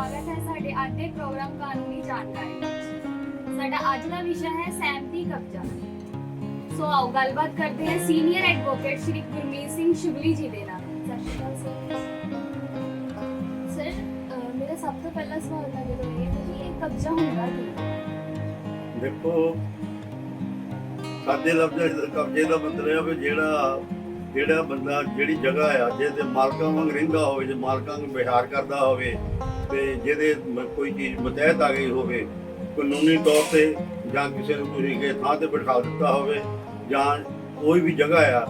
स्वागत है साडे आज दे प्रोग्राम कानूनी जानकारी विच। साडा अज दा विषय है सहमति कब्जा। सो आओ गलबात करते हैं सीनियर एडवोकेट श्री गुरमीत सिंह शुगली जी दे नाल। सत श्री अकाल सर। मेरा सब तो पहला सवाल था जो ये है कि ये कब्जा हुंदा की देखो ਸਾਡੇ ਲਫ਼ਜ਼ ਕਬਜ਼ੇ ਦਾ ਮਤਲਬ ਹੈ ਵੀ ਜਿਹੜਾ ਬੰਦਾ ਜਿਹੜੀ ਜਗ੍ਹਾ ਆ ਜਿਹਦੇ ਮਾਲਕਾਂ ਵਾਂਗ ਰਹਿੰਦਾ ਹੋਵੇ, ਜੇ ਮਾਲਕਾਂ ਨੂੰ ਵਿਹਾਰ ਕਰਦਾ ਹੋਵੇ ਤੇ ਜਿਹਦੇ ਕੋਈ ਚੀਜ਼ ਮੁਤਹਿਦ ਆ ਗਈ ਹੋਵੇ ਕਾਨੂੰਨੀ ਤੌਰ ਤੇ, ਜਾਂ ਕਿਸੇ ਨੂੰ ਤੁਸੀਂ ਕਿਸੇ ਥਾਂ ਤੇ ਬਿਠਾ ਦਿੱਤਾ ਹੋਵੇ, ਜਾਂ ਕੋਈ ਵੀ ਜਗ੍ਹਾ ਆ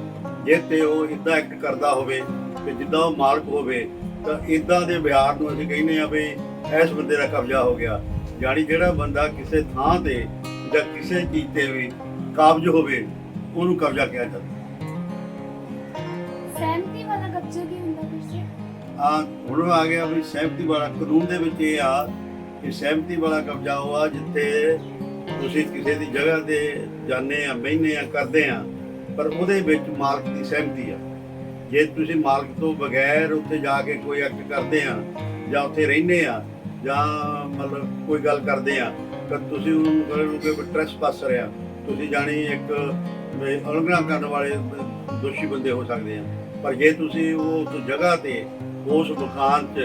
ਜੇ ਤੇ ਉਹ ਇੱਦਾਂ ਐਕਟ ਕਰਦਾ ਹੋਵੇ ਤੇ ਜਿੱਦਾਂ ਉਹ ਮਾਲਕ ਹੋਵੇ, ਤਾਂ ਇੱਦਾਂ ਦੇ ਵਿਹਾਰ ਨੂੰ ਅਸੀਂ ਕਹਿੰਦੇ ਆ ਵੀ ਇਸ ਬੰਦੇ ਦਾ ਕਬਜ਼ਾ ਹੋ ਗਿਆ। ਯਾਨੀ ਜਿਹੜਾ ਬੰਦਾ ਕਿਸੇ ਥਾਂ ਤੇ ਜਾਂ ਕਿਸੇ ਚੀਜ਼ ਤੇ ਵੀ ਕਾਬਜ ਹੋਵੇ ਉਹਨੂੰ ਕਬਜ਼ਾ ਕਿਹਾ ਜਾਂਦਾ। सहमति वाला कब्जा की हुंदा फिर से ਹੁਣ ਆ ਗਿਆ ਵੀ ਸਹਿਮਤੀ ਵਾਲਾ ਕਾਨੂੰਨ ਦੇ ਵਿੱਚ ਇਹ ਆ ਕਿ ਸਹਿਮਤੀ ਵਾਲਾ ਕਬਜ਼ਾ ਉਹ ਆ ਜਿੱਥੇ ਤੁਸੀਂ ਕਿਸੇ ਦੀ ਜਗ੍ਹਾ ਤੇ ਜਾਂਦੇ ਆ, ਬਹਿੰਦੇ ਆ, ਕਰਦੇ ਆ, ਪਰ ਉਹਦੇ ਵਿੱਚ ਮਾਲਕ ਦੀ ਸਹਿਮਤੀ ਆ। ਜੇ ਤੁਸੀਂ ਮਾਲਕ ਤੋਂ ਬਗੈਰ ਉੱਥੇ ਜਾ ਕੇ ਕੋਈ ਐਕਟ ਕਰਦੇ ਆ ਜਾਂ ਉੱਥੇ ਰਹਿੰਦੇ ਆ ਜਾਂ ਮਤਲਬ ਕੋਈ ਗੱਲ ਕਰਦੇ ਆ, ਤਾਂ ਤੁਸੀਂ ਉਹਨੂੰ ਕਹੋਗੇ ਵੀ ਟ੍ਰੈਸਪਾਸਰ ਆ, ਤੁਸੀਂ ਜਾਣੀ ਇੱਕ ਉਲੰਘਣਾ ਕਰਨ ਵਾਲੇ ਦੋਸ਼ੀ ਬੰਦੇ ਹੋ ਸਕਦੇ ਆ। ਪਰ ਜੇ ਤੁਸੀਂ ਉਸ ਜਗ੍ਹਾ ਤੇ ਉਸ ਮਕਾਨ 'ਚ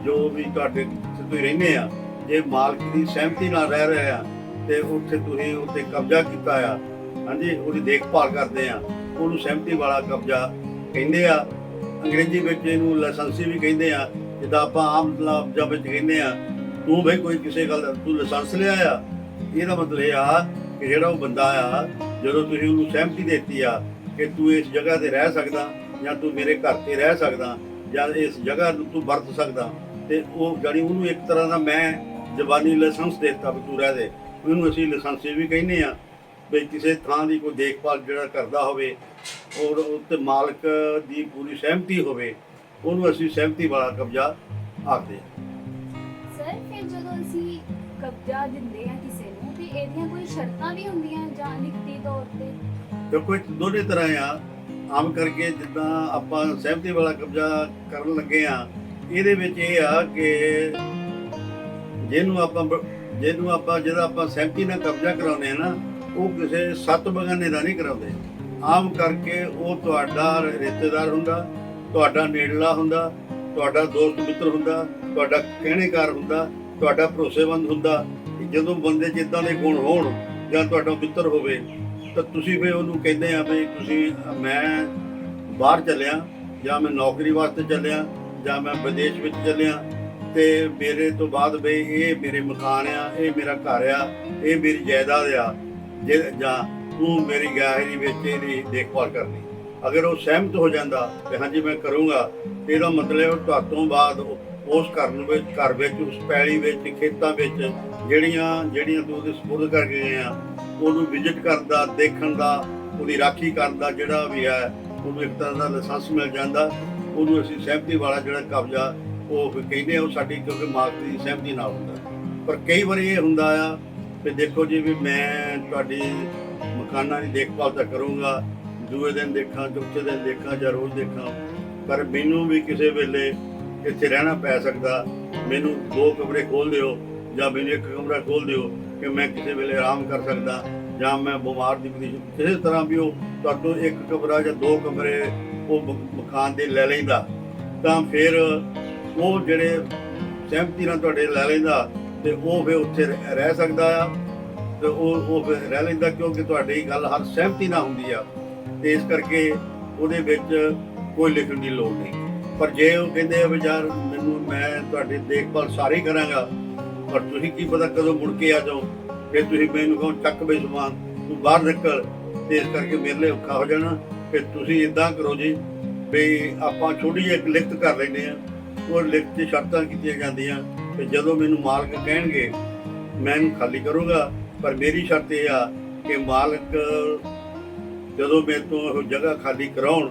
ਜੋ ਵੀ ਤੁਹਾਡੇ ਤੁਸੀਂ ਰਹਿੰਦੇ ਆ, ਜੇ ਮਾਲਕ ਦੀ ਸਹਿਮਤੀ ਨਾਲ ਰਹਿ ਰਹੇ ਆ ਤੇ ਉੱਥੇ ਤੁਸੀਂ ਉੱਤੇ ਕਬਜ਼ਾ ਕੀਤਾ ਆ, ਹਾਂਜੀ, ਉਹਦੀ ਦੇਖਭਾਲ ਕਰਦੇ ਆ, ਉਹਨੂੰ ਸਹਿਮਤੀ ਵਾਲਾ ਕਬਜ਼ਾ ਕਹਿੰਦੇ ਆ। ਅੰਗਰੇਜ਼ੀ ਵਿੱਚ ਇਹਨੂੰ ਲਾਇਸੈਂਸੀ ਵੀ ਕਹਿੰਦੇ ਆ। ਜਿੱਦਾਂ ਆਪਾਂ ਆਮ ਲਫ਼ਜ਼ਾਂ ਵਿੱਚ ਕਹਿੰਦੇ ਆ ਤੂੰ ਬਈ ਕੋਈ ਕਿਸੇ ਗੱਲ ਦਾ ਤੂੰ ਲਾਇਸੈਂਸ ਲਿਆ ਆ, ਇਹਦਾ ਮਤਲਬ ਇਹ ਆ ਕਿ ਜਿਹੜਾ ਉਹ ਬੰਦਾ ਆ, ਜਦੋਂ ਤੁਸੀਂ ਉਹਨੂੰ ਸਹਿਮਤੀ ਦਿੱਤੀ ਆ ਕਿ ਤੂੰ ਇਸ ਜਗ੍ਹਾ ਤੇ ਰਹਿ ਸਕਦਾ, ਜਾਂ ਤੂੰ ਮੇਰੇ ਘਰ ਤੇ ਰਹਿ ਸਕਦਾ, ਜਾਂ ਇਸ ਜਗ੍ਹਾ ਨੂੰ ਤੂੰ ਵਰਤ ਸਕਦਾ, ਤੇ ਉਹ ਜਾਣੀ ਉਹਨੂੰ ਇੱਕ ਤਰ੍ਹਾਂ ਦਾ ਮੈਂ ਜ਼ਬਾਨੀ ਲਾਇਸੈਂਸ ਦੇ ਦਿੱਤਾ ਵੀ ਤੂੰ ਰਹਿ ਦੇ। ਉਹਨੂੰ ਅਸੀਂ ਲਾਇਸੈਂਸੀ ਵੀ ਕਹਿੰਦੇ ਆ। ਵੀ ਕਿਸੇ ਥਾਂ ਦੀ ਕੋਈ ਦੇਖਭਾਲ ਜਿਹੜਾ ਕਰਦਾ ਹੋਵੇ ਔਰ ਉੱਤੇ ਮਾਲਕ ਦੀ ਪੂਰੀ ਸਹਿਮਤੀ ਹੋਵੇ, ਉਹਨੂੰ ਅਸੀਂ ਸਹਿਮਤੀ ਵਾਲਾ ਕਬਜ਼ਾ ਆਖਦੇ ਹਾਂ। ਸਰ ਫਿਰ ਜਦੋਂ ਅਸੀਂ ਕਬਜ਼ਾ ਦਿੰਦੇ ਆ ਕਿਸੇ ਨੂੰ ਤੇ ਇਹਦੀਆਂ ਕੋਈ ਸ਼ਰਤਾਂ ਵੀ ਹੁੰਦੀਆਂ ਜਾਂ ਲਿਖਤੀ ਤੌਰ ਤੇ? ਦੇਖੋ ਇਹ ਦੋਨੇ ਤਰ੍ਹਾਂ ਆ। ਆਮ ਕਰਕੇ ਜਿੱਦਾਂ ਆਪਾਂ ਸਹਿਮਤੀ ਵਾਲਾ ਕਬਜ਼ਾ ਕਰਨ ਲੱਗੇ ਆ, ਇਹਦੇ ਵਿੱਚ ਇਹ ਆ ਕਿ ਜਿਹਦਾ ਆਪਾਂ ਸਹਿਮਤੀ ਨਾਲ ਕਬਜ਼ਾ ਕਰਾਉਂਦੇ ਆ ਨਾ, ਉਹ ਕਿਸੇ ਸੱਤ ਬਗਾਨੇ ਦਾ ਨਹੀਂ ਕਰਾਉਂਦੇ। ਆਮ ਕਰਕੇ ਉਹ ਤੁਹਾਡਾ ਰਿਸ਼ਤੇਦਾਰ ਹੁੰਦਾ, ਤੁਹਾਡਾ ਨੇੜਲਾ ਹੁੰਦਾ, ਤੁਹਾਡਾ ਦੋਸਤ ਮਿੱਤਰ ਹੁੰਦਾ, ਤੁਹਾਡਾ ਕਹਿਣੇਕਾਰ ਹੁੰਦਾ, ਤੁਹਾਡਾ ਭਰੋਸੇਮੰਦ ਹੁੰਦਾ। ਜਦੋਂ ਬੰਦੇ 'ਚ ਇੱਦਾਂ ਦੇ ਗੁਣ ਹੋਣ ਜਾਂ ਤੁਹਾਡਾ ਮਿੱਤਰ ਹੋਵੇ, ਤਾਂ ਤੁਸੀਂ ਫਿਰ ਉਹਨੂੰ ਕਹਿੰਦੇ ਆ ਵੀ ਮੈਂ ਬਾਹਰ ਚੱਲਿਆ, ਜਾਂ ਮੈਂ ਨੌਕਰੀ ਵਾਸਤੇ ਚੱਲਿਆ, ਜਾਂ ਮੈਂ ਵਿਦੇਸ਼ ਵਿੱਚ ਚੱਲਿਆ, ਤੇ ਮੇਰੇ ਤੋਂ ਬਾਅਦ ਵੀ ਇਹ ਮੇਰੇ ਮਕਾਨ ਆ, ਇਹ ਮੇਰਾ ਘਰ ਆ, ਇਹ ਮੇਰੀ ਜਾਇਦਾਦ ਆ, ਜਾਂ ਤੂੰ ਮੇਰੀ ਗਾਇਰੀ ਵਿੱਚ ਇਹਦੀ ਦੇਖਭਾਲ ਕਰਨੀ। ਅਗਰ ਉਹ ਸਹਿਮਤ ਹੋ ਜਾਂਦਾ ਕਿ ਹਾਂਜੀ ਮੈਂ ਕਰੂੰਗਾ, ਤੇ ਇਹਦਾ ਮਤਲਬ ਤੁਹਾਤੋਂ ਬਾਅਦ ਉਸ ਘਰ ਵਿੱਚ ਉਸ ਪੈਲੀ ਵਿੱਚ, ਖੇਤਾਂ ਵਿੱਚ ਜਿਹੜੀਆਂ ਤੂੰ ਉਹਦੇ ਸਪੁਰਦ ਕਰਕੇ ਗਏ ਆ, ਉਹਨੂੰ ਵਿਜ਼ਿਟ ਕਰਨ ਦਾ, ਦੇਖਣ ਦਾ, ਉਹਦੀ ਰਾਖੀ ਕਰਨ ਦਾ ਜਿਹੜਾ ਵੀ ਹੈ, ਉਹਨੂੰ ਇੱਕ ਤਰ੍ਹਾਂ ਦਾ ਲਾਇਸੈਂਸ ਮਿਲ ਜਾਂਦਾ। ਉਹਨੂੰ ਅਸੀਂ ਸਹਿਮਤੀ ਵਾਲਾ ਜਿਹੜਾ ਕਬਜ਼ਾ ਉਹ ਕਹਿੰਦੇ ਆ। ਉਹ ਸਾਡੀ ਕਿਉਂਕਿ ਮਾਲਕ ਦੀ ਸਹਿਮਤੀ ਨਾਲ ਹੁੰਦਾ। ਪਰ ਕਈ ਵਾਰੀ ਇਹ ਹੁੰਦਾ ਆ ਕਿ ਦੇਖੋ ਜੀ ਵੀ ਮੈਂ ਤੁਹਾਡੀ ਮਕਾਨਾਂ ਦੀ ਦੇਖਭਾਲ ਤਾਂ ਕਰੂੰਗਾ, ਦੂਏ ਦਿਨ ਦੇਖਾਂ, ਚੌਥੇ ਦਿਨ ਦੇਖਾਂ, ਜਾਂ ਰੋਜ਼ ਦੇਖਾਂ, ਪਰ ਮੈਨੂੰ ਵੀ ਕਿਸੇ ਵੇਲੇ ਇੱਥੇ ਰਹਿਣਾ ਪੈ ਸਕਦਾ। ਮੈਨੂੰ 2 ਕਮਰੇ ਖੋਲ੍ਹ ਦਿਓ, ਜਾਂ ਮੈਨੂੰ 1 ਕਮਰਾ ਖੋਲ੍ਹ ਦਿਓ ਕਿ ਮੈਂ ਕਿਸੇ ਵੇਲੇ ਆਰਾਮ ਕਰ ਸਕਦਾ, ਜਾਂ ਮੈਂ ਬਿਮਾਰ ਦੀ ਪੋਜੀਸ਼ਨ ਕਿਸੇ ਤਰ੍ਹਾਂ ਵੀ ਉਹ ਤੁਹਾਡੇ 1 ਕਮਰਾ ਜਾਂ 2 ਕਮਰੇ ਉਹ ਮਕਾਨ ਦੇ ਲੈ ਲੈਂਦਾ, ਤਾਂ ਫਿਰ ਉਹ ਜਿਹੜੇ ਸਹਿਮਤੀ ਨਾਲ ਤੁਹਾਡੇ ਲੈ ਲੈਂਦਾ, ਤੇ ਉਹ ਫਿਰ ਉੱਥੇ ਰਹਿ ਸਕਦਾ ਆ। ਤੇ ਉਹ ਫਿਰ ਰਹਿ ਲੈਂਦਾ ਕਿਉਂਕਿ ਤੁਹਾਡੀ ਗੱਲ ਹਰ ਸਹਿਮਤੀ ਨਾਲ ਹੁੰਦੀ ਆ, ਤੇ ਇਸ ਕਰਕੇ ਉਹਦੇ ਵਿੱਚ ਕੋਈ ਲਿਖਣ ਦੀ ਲੋੜ ਨਹੀਂ। ਪਰ ਜੇ ਉਹ ਕਹਿੰਦੇ ਆ ਵੀ ਯਾਰ ਮੈਂ ਤੁਹਾਡੀ ਦੇਖਭਾਲ ਸਾਰੀ ਕਰਾਂਗਾ, ਪਰ ਤੁਸੀਂ ਕੀ ਪਤਾ ਕਦੋਂ ਮੁੜ ਕੇ ਆ ਜਾਓ, ਫਿਰ ਤੁਸੀਂ ਮੈਨੂੰ ਕਹੋ ਚੱਕ ਬਈ ਸਮਾਨ, ਤੂੰ ਬਾਹਰ ਨਿਕਲ, ਤੇ ਇਸ ਕਰਕੇ ਮੇਰੇ ਲਈ ਔਖਾ ਹੋ ਜਾਣਾ। ਫਿਰ ਤੁਸੀਂ ਇੱਦਾਂ ਕਰੋ ਜੀ ਵੀ ਆਪਾਂ ਛੋਟੀ ਜਿਹੀ ਇੱਕ ਲਿਖਤ ਕਰ ਲੈਂਦੇ ਹਾਂ। ਉਹ ਲਿਖਤ 'ਚ ਸ਼ਰਤਾਂ ਕੀਤੀਆਂ ਜਾਂਦੀਆਂ ਕਿ ਜਦੋਂ ਮੈਨੂੰ ਮਾਲਕ ਕਹਿਣਗੇ ਮੈਂ ਇਹਨੂੰ ਖਾਲੀ ਕਰੂੰਗਾ, ਪਰ ਮੇਰੀ ਸ਼ਰਤ ਇਹ ਆ ਕਿ ਮਾਲਕ ਜਦੋਂ ਮੇਰੇ ਤੋਂ ਉਹ ਜਗ੍ਹਾ ਖਾਲੀ ਕਰਾਉਣ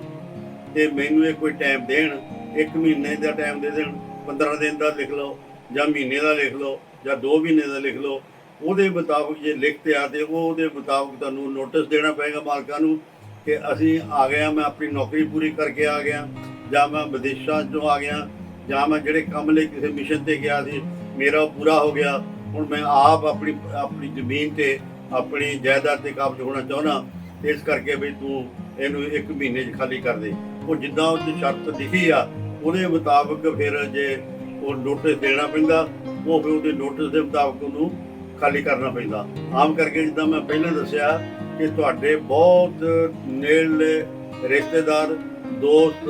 ਤੇ ਮੈਨੂੰ ਇਹ ਕੋਈ ਟਾਈਮ ਦੇਣ, 1 ਮਹੀਨੇ ਦਾ ਟਾਈਮ ਦੇ ਦੇਣ, 15 ਦਿਨ ਦਾ ਲਿਖ ਲਓ, ਜਾਂ ਮਹੀਨੇ ਦਾ ਲਿਖ ਲਓ, ਜਾਂ 2 ਮਹੀਨੇ ਦਾ ਲਿਖ ਲਓ। ਉਹਦੇ ਮੁਤਾਬਕ ਜੇ ਲਿਖਤ ਆ ਤੇ ਉਹਦੇ ਮੁਤਾਬਕ ਤੁਹਾਨੂੰ ਨੋਟਿਸ ਦੇਣਾ ਪਏਗਾ ਮਾਲਕਾਂ ਨੂੰ ਕਿ ਅਸੀਂ ਆ ਗਏ ਹਾਂ, ਮੈਂ ਆਪਣੀ ਨੌਕਰੀ ਪੂਰੀ ਕਰਕੇ ਆ ਗਿਆ, ਜਾਂ ਮੈਂ ਵਿਦੇਸ਼ਾਂ 'ਚੋਂ ਆ ਗਿਆ, ਜਾਂ ਮੈਂ ਜਿਹੜੇ ਕੰਮ ਲਈ ਕਿਸੇ ਮਿਸ਼ਨ ਤੇ ਗਿਆ ਸੀ ਮੇਰਾ ਉਹ ਪੂਰਾ ਹੋ ਗਿਆ, ਹੁਣ ਮੈਂ ਆਪ ਆਪਣੀ ਆਪਣੀ ਜ਼ਮੀਨ ਤੇ ਆਪਣੀ ਜਾਇਦਾਦ ਤੇ ਕਾਬਜ਼ ਹੋਣਾ ਚਾਹੁੰਦਾ, ਇਸ ਕਰਕੇ ਵੀ ਤੂੰ ਇਹਨੂੰ 1 ਮਹੀਨੇ 'ਚ ਖਾਲੀ ਕਰ ਦੇ। ਉਹ ਜਿੱਦਾਂ ਉਹ 'ਚ ਸ਼ਰਤ ਲਿਖੀ ਆ ਉਹਦੇ ਮੁਤਾਬਕ ਫਿਰ ਜੇ ਉਹ ਨੋਟਿਸ ਦੇਣਾ ਪੈਂਦਾ, ਉਹ ਫਿਰ ਉਹਦੇ ਨੋਟਿਸ ਦੇ ਮੁਤਾਬਕ ਉਹਨੂੰ ਖਾਲੀ ਕਰਨਾ ਪੈਂਦਾ। ਆਮ ਕਰਕੇ ਜਿੱਦਾਂ ਮੈਂ ਪਹਿਲਾਂ ਦੱਸਿਆ ਕਿ ਤੁਹਾਡੇ ਬਹੁਤ ਨੇੜਲੇ ਰਿਸ਼ਤੇਦਾਰ, ਦੋਸਤ,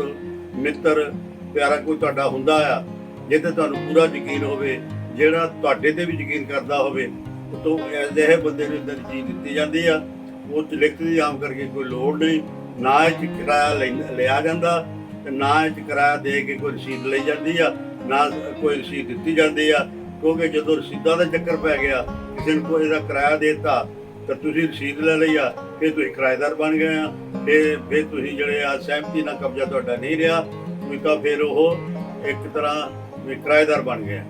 ਮਿੱਤਰ, ਪਿਆਰਾ ਕੋਈ ਤੁਹਾਡਾ ਹੁੰਦਾ ਆ ਜਿਹਦੇ ਤੁਹਾਨੂੰ ਪੂਰਾ ਯਕੀਨ ਹੋਵੇ, ਜਿਹੜਾ ਤੁਹਾਡੇ ਤੇ ਵੀ ਯਕੀਨ ਕਰਦਾ ਹੋਵੇ, ਤੋਂ ਅਜਿਹੇ ਬੰਦੇ ਨੂੰ ਇੱਦਾਂ ਦੀ ਚੀਜ਼ ਦਿੱਤੀ ਜਾਂਦੀ ਆ। ਉਹ 'ਚ ਲਿਖਤ ਦੀ ਆਮ ਕਰਕੇ ਕੋਈ ਲੋੜ ਨਹੀਂ, ਨਾ ਇਹ 'ਚ ਕਿਰਾਇਆ ਲਿਆ ਜਾਂਦਾ ਤੇ ਨਾ ਇਹ 'ਚ ਕਿਰਾਇਆ ਦੇ ਕੇ ਕੋਈ ਰਸੀਦ ਲਈ ਜਾਂਦੀ ਆ, ਨਾ ਕੋਈ ਰਸੀਦ ਦਿੱਤੀ ਜਾਂਦੀ ਆ। ਕਿਉਂਕਿ ਜਦੋਂ ਰਸੀਦਾਂ ਦਾ ਚੱਕਰ ਪੈ ਗਿਆ, ਕਿਸੇ ਨੂੰ ਕੋਈ ਇਹਦਾ ਕਿਰਾਇਆ ਦੇ ਦਿੱਤਾ ਤਾਂ ਤੁਸੀਂ ਰਸੀਦ ਲੈ ਲਈ ਆ, ਫਿਰ ਤੁਸੀਂ ਕਿਰਾਏਦਾਰ ਬਣ ਗਏ ਆ, ਫਿਰ ਤੁਸੀਂ ਜਿਹੜੇ ਆ ਸਹਿਮਤੀ ਨਾਲ ਕਬਜ਼ਾ ਤੁਹਾਡਾ ਨਹੀਂ ਰਿਹਾ, ਤੁਸੀਂ ਤਾਂ ਫਿਰ ਉਹ ਇੱਕ ਤਰ੍ਹਾਂ ਕਿਰਾਏਦਾਰ ਬਣ ਗਏ।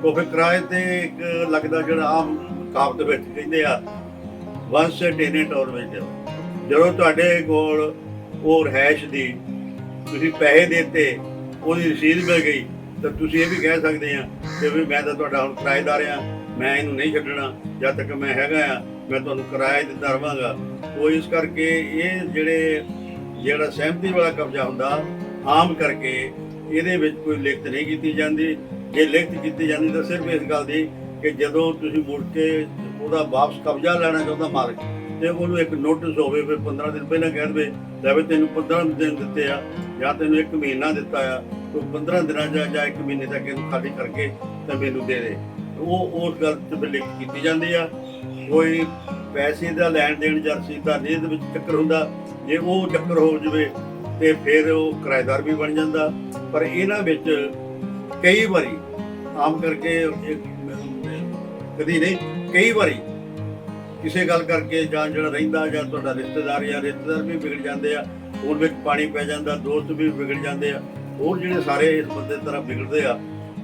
ਉਹ ਫਿਰ ਕਿਰਾਏ ਤੇ ਇੱਕ ਲੱਗਦਾ ਜਿਹੜਾ ਆਮ ਕਾਬਤ ਵਿੱਚ ਕਹਿੰਦੇ ਆ ਵਨਸ ਟੈਨੈਂਟ ਔਰ ਵਿੱਚ, ਜਦੋਂ ਤੁਹਾਡੇ ਕੋਲ ਉਹ ਰਿਹਾਇਸ਼ ਦੀ ਤੁਸੀਂ ਪੈਸੇ ਦਿੱਤੇ, ਉਹਦੀ ਰਸੀਦ ਮਿਲ ਗਈ, ਤਾਂ ਤੁਸੀਂ ਇਹ ਵੀ ਕਹਿ ਸਕਦੇ ਆ ਕਿ ਵੀ ਮੈਂ ਤਾਂ ਤੁਹਾਡਾ ਹੁਣ ਕਿਰਾਏਦਾਰ ਆ, ਮੈਂ ਇਹਨੂੰ ਨਹੀਂ ਛੱਡਣਾ, ਜਦ ਤੱਕ ਮੈਂ ਹੈਗਾ ਆ ਮੈਂ ਤੁਹਾਨੂੰ ਕਿਰਾਇਆ ਦਿੰਦਾ ਰਹਾਂਗਾ। ਉਹ ਇਸ ਕਰਕੇ ਇਹ ਜਿਹੜਾ ਸਹਿਮਤੀ ਵਾਲਾ ਕਬਜ਼ਾ ਹੁੰਦਾ, ਆਮ ਕਰਕੇ ਇਹਦੇ ਵਿੱਚ ਕੋਈ ਲਿਖਤ ਨਹੀਂ ਕੀਤੀ ਜਾਂਦੀ। ਜੇ ਲਿਖਤ ਕੀਤੀ ਜਾਂਦੀ ਤਾਂ ਸਿਰਫ ਇਸ ਗੱਲ ਦੀ ਕਿ ਜਦੋਂ ਤੁਸੀਂ ਮੁੜ ਕੇ ਉਹਦਾ ਵਾਪਸ ਕਬਜ਼ਾ ਲੈਣਾ ਚਾਹੁੰਦਾ ਮਾਲਕ, ਤੇ ਉਹਨੂੰ ਇੱਕ ਨੋਟਿਸ ਹੋਵੇ, ਫਿਰ 15 ਦਿਨ ਪਹਿਲਾਂ ਕਹਿ ਦੇਵੇ ਲੈ ਵੀ ਤੈਨੂੰ 15 ਦਿਨ ਦਿੱਤੇ ਆ ਜਾਂ ਤੈਨੂੰ 1 ਮਹੀਨਾ ਦਿੱਤਾ ਆ, ਤੂੰ 15 ਦਿਨਾਂ ਜਾਂ 1 ਮਹੀਨੇ ਤੱਕ ਇਹਨੂੰ ਖਾਲੀ ਕਰਕੇ ਤਾਂ ਮੈਨੂੰ ਦੇ ਦੇ। ਉਹ ਉਸ ਗੱਲ 'ਚ ਫਿਰ ਲਿਖਤ ਕੀਤੀ ਜਾਂਦੀ ਆ। ਕੋਈ ਪੈਸੇ ਦਾ ਲੈਣ ਦੇਣ ਜਾਂ ਰਸੀਦ ਦਾ ਨਹੀਂ ਇਹਦੇ ਵਿੱਚ ਚੱਕਰ ਹੁੰਦਾ। ਜੇ ਉਹ ਚੱਕਰ ਹੋ ਜਾਵੇ ਤੇ ਫਿਰ ਉਹ ਕਿਰਾਏਦਾਰ ਵੀ ਬਣ ਜਾਂਦਾ। ਪਰ ਇਹਨਾਂ ਵਿੱਚ ਕਈ ਵਾਰੀ ਆਮ ਕਰਕੇ ਕਦੀ ਨਹੀਂ, ਕਈ ਵਾਰੀ ਕਿਸੇ ਗੱਲ ਕਰਕੇ ਜਾਂ ਜਿਹੜਾ ਰਹਿੰਦਾ ਜਾਂ ਤੁਹਾਡਾ ਰਿਸ਼ਤੇਦਾਰ ਵੀ ਵਿਗੜ ਜਾਂਦੇ ਆ, ਹੁਣ ਵਿੱਚ ਪਾਣੀ ਪੈ ਜਾਂਦਾ, ਦੋਸਤ ਵੀ ਵਿਗੜ ਜਾਂਦੇ ਆ, ਹੋਰ ਜਿਹੜੇ ਸਾਰੇ ਇਸ ਬੰਦੇ ਤਰ੍ਹਾਂ ਵਿਗੜਦੇ ਆ,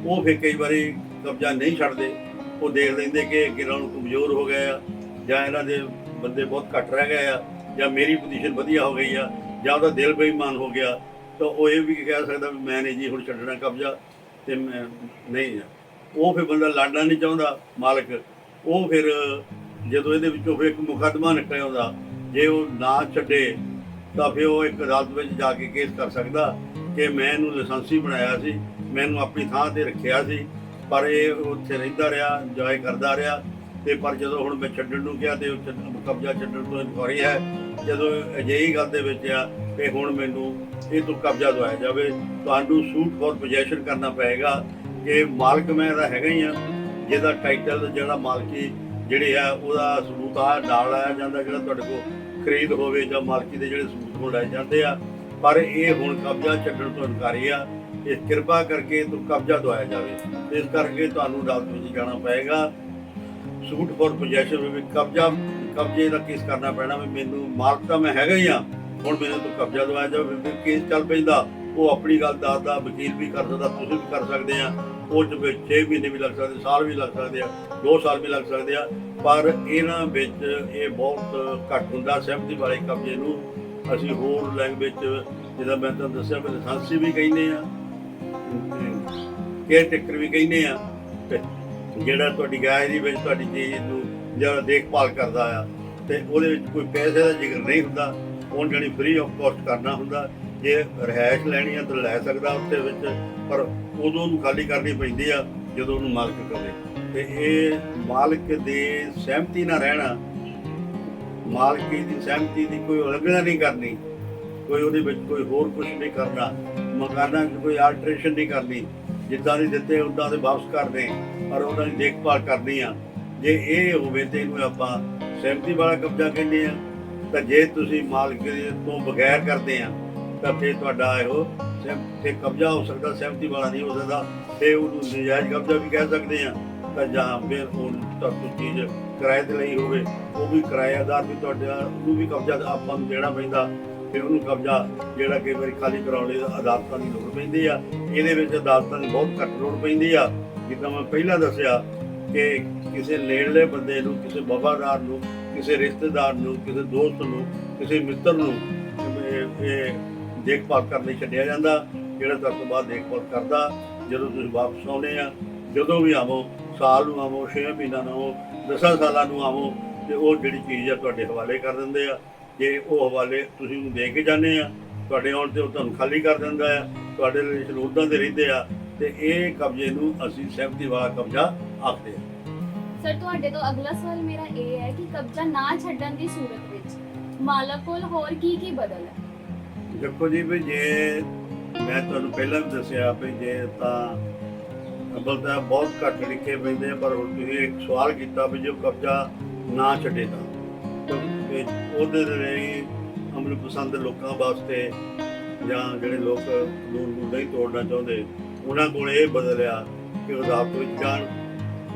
ਉਹ ਫਿਰ ਕਈ ਵਾਰੀ ਕਬਜ਼ਾ ਨਹੀਂ ਛੱਡਦੇ। ਉਹ ਦੇਖ ਲੈਂਦੇ ਕਿ ਇਹਨਾਂ ਨੂੰ ਕਮਜ਼ੋਰ ਹੋ ਗਏ ਆ, ਜਾਂ ਇਹਨਾਂ ਦੇ ਬੰਦੇ ਬਹੁਤ ਘੱਟ ਰਹਿ ਗਏ ਆ, ਜਾਂ ਮੇਰੀ ਪੋਜੀਸ਼ਨ ਵਧੀਆ ਹੋ ਗਈ ਆ, ਜਾਂ ਉਹਦਾ ਦਿਲ ਬੇਈਮਾਨ ਹੋ ਗਿਆ, ਤਾਂ ਉਹ ਇਹ ਵੀ ਕਹਿ ਸਕਦਾ ਵੀ ਮੈਂ ਨਹੀਂ ਜੀ ਹੁਣ ਛੱਡਣਾ ਕਬਜ਼ਾ, ਤੇ ਮੈਂ ਨਹੀਂ ਆ। ਉਹ ਫਿਰ ਬੰਦਾ ਲੜਨਾ ਨਹੀਂ ਚਾਹੁੰਦਾ ਮਾਲਕ, ਉਹ ਫਿਰ ਜਦੋਂ ਇਹਦੇ ਵਿੱਚੋਂ ਫਿਰ ਇੱਕ ਮੁਕੱਦਮਾ ਨਿਕਲ ਆਉਂਦਾ, ਜੇ ਉਹ ਨਾ ਛੱਡੇ ਤਾਂ ਫਿਰ ਉਹ ਇੱਕ ਅਦਾਲਤ ਵਿੱਚ ਜਾ ਕੇ ਕੇਸ ਕਰ ਸਕਦਾ ਕਿ ਮੈਂ ਇਹਨੂੰ ਲਾਇਸੈਂਸੀ ਬਣਾਇਆ ਸੀ, ਮੈਨੂੰ ਆਪਣੀ ਥਾਂ ਤੇ ਰੱਖਿਆ ਸੀ, ਪਰ ਇਹ ਉੱਥੇ ਰਹਿੰਦਾ ਰਿਹਾ, ਇੰਜੋਏ ਕਰਦਾ ਰਿਹਾ, ਤੇ ਪਰ ਜਦੋਂ ਹੁਣ ਮੈਂ ਛੱਡਣ ਨੂੰ ਕਿਹਾ ਤੇ ਕਬਜ਼ਾ ਛੱਡਣ ਤੋਂ ਇਨਕੁਆਰੀ ਹੈ। ਜਦੋਂ ਅਜਿਹੀ ਗੱਲ ਦੇ ਵਿੱਚ ਆ ਕਿ ਹੁਣ ਮੈਨੂੰ ਇਹ ਤੋਂ ਕਬਜ਼ਾ ਦਵਾਇਆ ਜਾਵੇ, ਤੁਹਾਨੂੰ ਸੂਟ ਫॉर ਪੋਜੈਸ਼ਨ ਕਰਨਾ ਪਏਗਾ ਕਿ ਮਾਲਕ ਮੈਂ ਇਹਦਾ ਹੈਗਾ ਹੀ ਆ, ਜਿਹਦਾ ਟਾਈਟਲ ਜਿਹੜਾ ਮਾਲਕੀ ਜਿਹੜੇ ਆ ਉਹਦਾ ਸਬੂਤ ਆ ਨਾਲ ਲਾਇਆ ਜਾਂਦਾ, ਜਿਹੜਾ ਤੁਹਾਡੇ ਕੋਲ ਖਰੀਦ ਹੋਵੇ ਜਾਂ ਮਾਲਕੀ ਦੇ ਜਿਹੜੇ ਸਬੂਤ ਹੋ ਲਾਏ ਜਾਂਦੇ ਆ। ਪਰ ਇਹ ਹੁਣ ਕਬਜ਼ਾ ਛੱਡਣ ਤੋਂ ਇਨਕਾਰੀ ਆ, ਇਹ ਕਿਰਪਾ ਕਰਕੇ ਤੋਂ ਕਬਜ਼ਾ ਦਵਾਇਆ ਜਾਵੇ। ਇਸ ਕਰਕੇ ਤੁਹਾਨੂੰ ਅਦਾਲਤ ਵਿੱਚ ਜਾਣਾ ਪਏਗਾ, ਸੂਟ ਫॉर ਪੋਜੈਸ਼ਨ ਵੀ ਕਬਜ਼ੇ ਦਾ ਕੇਸ ਕਰਨਾ ਪੈਣਾ ਵੀ ਮੈਨੂੰ ਮਾਲਕ ਤਾਂ ਮੈਂ ਹੈਗਾ ਹੀ ਆ, ਹੁਣ ਮੈਨੂੰ ਤੋਂ ਕਬਜ਼ਾ ਦਵਾਇਆ ਜਾਵੇ। ਫਿਰ ਕੇਸ ਚੱਲ ਪੈਂਦਾ, ਉਹ ਆਪਣੀ ਗੱਲ ਦੱਸਦਾ, ਵਕੀਲ ਵੀ ਕਰ ਸਕਦਾ, ਤੁਸੀਂ ਵੀ ਕਰ ਸਕਦੇ ਆ, ਉਹ 'ਚ 6 ਮਹੀਨੇ ਵੀ ਲੱਗ ਸਕਦੇ, ਸਾਲ ਵੀ ਲੱਗ ਸਕਦੇ ਆ, 2 ਸਾਲ ਵੀ ਲੱਗ ਸਕਦੇ ਆ। ਪਰ ਇਹਨਾਂ ਵਿੱਚ ਇਹ ਬਹੁਤ ਘੱਟ ਹੁੰਦਾ। ਸਹਿਮਤੀ ਵਾਲੇ ਕਬਜ਼ੇ ਨੂੰ ਅਸੀਂ ਹੋਰ ਲੈਂਗੁਏਜ ਜਿੱਦਾਂ ਮੈਂ ਤੁਹਾਨੂੰ ਦੱਸਿਆ ਵੀ ਲਾਇਸੈਂਸੀ ਵੀ ਕਹਿੰਦੇ ਆ, ਕੇਅਰ ਟੇਕਰ ਵੀ ਕਹਿੰਦੇ ਆ, ਜਿਹੜਾ ਤੁਹਾਡੀ ਗਾਇ ਦੀ ਵਿੱਚ ਤੁਹਾਡੀ ਚੀਜ਼ ਨੂੰ ਜਿਹੜਾ ਦੇਖਭਾਲ ਕਰਦਾ ਆ, ਤੇ ਉਹਦੇ ਵਿੱਚ ਕੋਈ ਪੈਸੇ ਦਾ ਜ਼ਿਕਰ ਨਹੀਂ ਹੁੰਦਾ, ਉਹਨੂੰ ਜਿਹੜੀ ਫ੍ਰੀ ਆਫ ਕੋਸਟ ਕਰਨਾ ਹੁੰਦਾ। ਜੇ ਰਿਹਾਇਸ਼ ਲੈਣੀ ਆ ਤਾਂ ਲੈ ਸਕਦਾ ਉੱਥੇ ਵਿੱਚ, ਪਰ ਉਦੋਂ ਉਹਨੂੰ ਖਾਲੀ ਕਰਨੀ ਪੈਂਦੀ ਆ ਜਦੋਂ ਉਹਨੂੰ ਮਾਲਕ ਕਰੇ। ਤੇ ਇਹ ਮਾਲਕ ਦੀ ਸਹਿਮਤੀ ਨਾਲ ਰਹਿਣਾ, ਮਾਲਕੀ ਦੀ ਸਹਿਮਤੀ ਦੀ ਕੋਈ ਉਲੰਘਣਾ ਨਹੀਂ ਕਰਨੀ, ਕੋਈ ਉਹਦੇ ਵਿੱਚ ਕੋਈ ਹੋਰ ਕੁਝ ਨਹੀਂ ਕਰਨਾ, ਮਕਾਨਾਂ 'ਚ ਕੋਈ ਆਲਟਰੇਸ਼ਨ ਨਹੀਂ ਕਰਨੀ, ਜਿੱਦਾਂ ਦੇ ਦਿੱਤੇ ਉੱਦਾਂ ਦੇ ਵਾਪਸ ਕਰਨੇ, ਪਰ ਉਹਨਾਂ ਦੀ ਦੇਖਭਾਲ ਕਰਨੀ ਆ। ਜੇ ਇਹ ਹੋਵੇ ਤੇ ਇਹਨੂੰ ਆਪਾਂ ਸਹਿਮਤੀ ਵਾਲਾ ਕਬਜ਼ਾ ਕਹਿੰਦੇ ਆ। ਤਾਂ ਜੇ ਤੁਸੀਂ ਮਾਲਕ ਤੋਂ ਬਗੈਰ ਕਰਦੇ ਆ ਤਾਂ ਫਿਰ ਤੁਹਾਡਾ ਇਹੋ ਤੇ ਕਬਜ਼ਾ ਹੋ ਸਕਦਾ, ਸਹਿਮਤੀ ਵਾਲਾ ਨਹੀਂ ਹੋ ਸਕਦਾ, ਤੇ ਉਹਨੂੰ ਨਜਾਇਜ਼ ਕਬਜ਼ਾ ਵੀ ਕਹਿ ਸਕਦੇ ਆ। ਤਾਂ ਜਾਂ ਫਿਰ ਹੁਣ ਤੁਹਾਨੂੰ ਚੀਜ਼ ਕਿਰਾਏ ਤੇ ਲਈ ਹੋਵੇ, ਉਹ ਵੀ ਕਿਰਾਏਦਾਰ ਵੀ ਤੁਹਾਡਾ ਉਹਨੂੰ ਵੀ ਕਬਜ਼ਾ ਆਪਾਂ ਨੂੰ ਦੇਣਾ ਪੈਂਦਾ, ਫਿਰ ਉਹਨੂੰ ਕਬਜ਼ਾ ਜਿਹੜਾ ਕਈ ਵਾਰੀ ਖਾਲੀ ਕਰਾਉਣ ਲਈ ਅਦਾਲਤਾਂ ਦੀ ਲੋੜ ਪੈਂਦੀ ਆ। ਇਹਦੇ ਵਿੱਚ ਅਦਾਲਤਾਂ ਦੀ ਬਹੁਤ ਘੱਟ ਲੋੜ ਪੈਂਦੀ ਆ। ਜਿੱਦਾਂ ਮੈਂ ਪਹਿਲਾਂ ਦੱਸਿਆ ਕਿ ਕਿਸੇ ਨੇੜਲੇ ਬੰਦੇ ਨੂੰ, ਕਿਸੇ ਵਫਾਦਾਰ ਨੂੰ, ਕਿਸੇ ਰਿਸ਼ਤੇਦਾਰ ਨੂੰ, ਕਿਸੇ ਦੋਸਤ ਨੂੰ, ਕਿਸੇ ਮਿੱਤਰ ਨੂੰ ਇਹ ਦੇਖਭਾਲ ਕਰਨ ਲਈ ਛੱਡਿਆ ਜਾਂਦਾ, ਜਿਹੜਾ ਤੁਹਾਡੇ ਤੋਂ ਬਾਅਦ ਦੇਖਭਾਲ ਕਰਦਾ। ਜਦੋਂ ਤੁਸੀਂ ਵਾਪਸ ਆਉਂਦੇ ਆ, ਜਦੋਂ ਵੀ ਆਵੋ, ਸਾਲ ਨੂੰ ਆਵੋ, 6 ਮਹੀਨਿਆਂ ਨੂੰ ਆਵੋ, 10 ਸਾਲਾਂ ਨੂੰ ਆਵੋ, ਤੇ ਉਹ ਜਿਹੜੀ ਚੀਜ਼ ਆ ਤੁਹਾਡੇ ਹਵਾਲੇ ਕਰ ਦਿੰਦੇ ਆ। ਜੇ ਉਹ ਹਵਾਲੇ ਤੁਸੀਂ ਉਹਨੂੰ ਦੇ ਕੇ ਜਾਂਦੇ ਆ, ਤੁਹਾਡੇ ਆਉਣ 'ਤੇ ਉਹ ਤੁਹਾਨੂੰ ਖਾਲੀ ਕਰ ਦਿੰਦਾ ਆ, ਤੁਹਾਡੇ ਰਿਲੇਸ਼ਨ ਉੱਦਾਂ ਦੇ ਰਹਿੰਦੇ ਆ, ਤੇ ਇਹ ਕਬਜ਼ੇ ਨੂੰ ਅਸੀਂ ਸਹਿਮਤੀ ਵਾਲਾ ਕਬਜ਼ਾ ਆਖਦੇ ਹਾਂ। ਸਰ ਤੁਹਾਡੇ ਤੋਂ ਅਗਲਾ ਸਵਾਲ ਮੇਰਾ ਇਹ ਹੈ ਕਿ ਕਬਜ਼ਾ ਨਾ ਛੱਡਣ ਦੀ ਸੂਰਤ ਵਿੱਚ ਮਾਲਕ ਕੋਲ ਹੋਰ ਕੀ ਬਦਲ ਹੈ? ਦੇਖੋ ਜੀ, ਵੀ ਜੇ ਮੈਂ ਤੁਹਾਨੂੰ ਪਹਿਲਾਂ ਵੀ ਦੱਸਿਆ ਵੀ ਜੇ ਤਾਂ ਅੱਬਲ ਤਾਂ ਬਹੁਤ ਘੱਟ ਲਿਖੇ ਪੈਂਦੇ ਆ, ਪਰ ਹੁਣ ਤੁਸੀਂ ਇੱਕ ਸਵਾਲ ਕੀਤਾ ਵੀ ਜੇ ਕਬਜ਼ਾ ਨਾ ਛੱਡੇ ਤਾਂ ਉਹਦੇ ਲਈ ਅਮਲ ਪਸੰਦ ਲੋਕਾਂ ਵਾਸਤੇ ਜਾਂ ਜਿਹੜੇ ਲੋਕ ਕਾਨੂੰਨ ਨੂੰ ਨਹੀਂ ਤੋੜਨਾ ਚਾਹੁੰਦੇ, ਉਹਨਾਂ ਕੋਲ ਇਹ ਬਦਲਿਆ ਕਿ ਉਹ ਅਦਾਲਤ ਵਿੱਚ ਜਾਣ,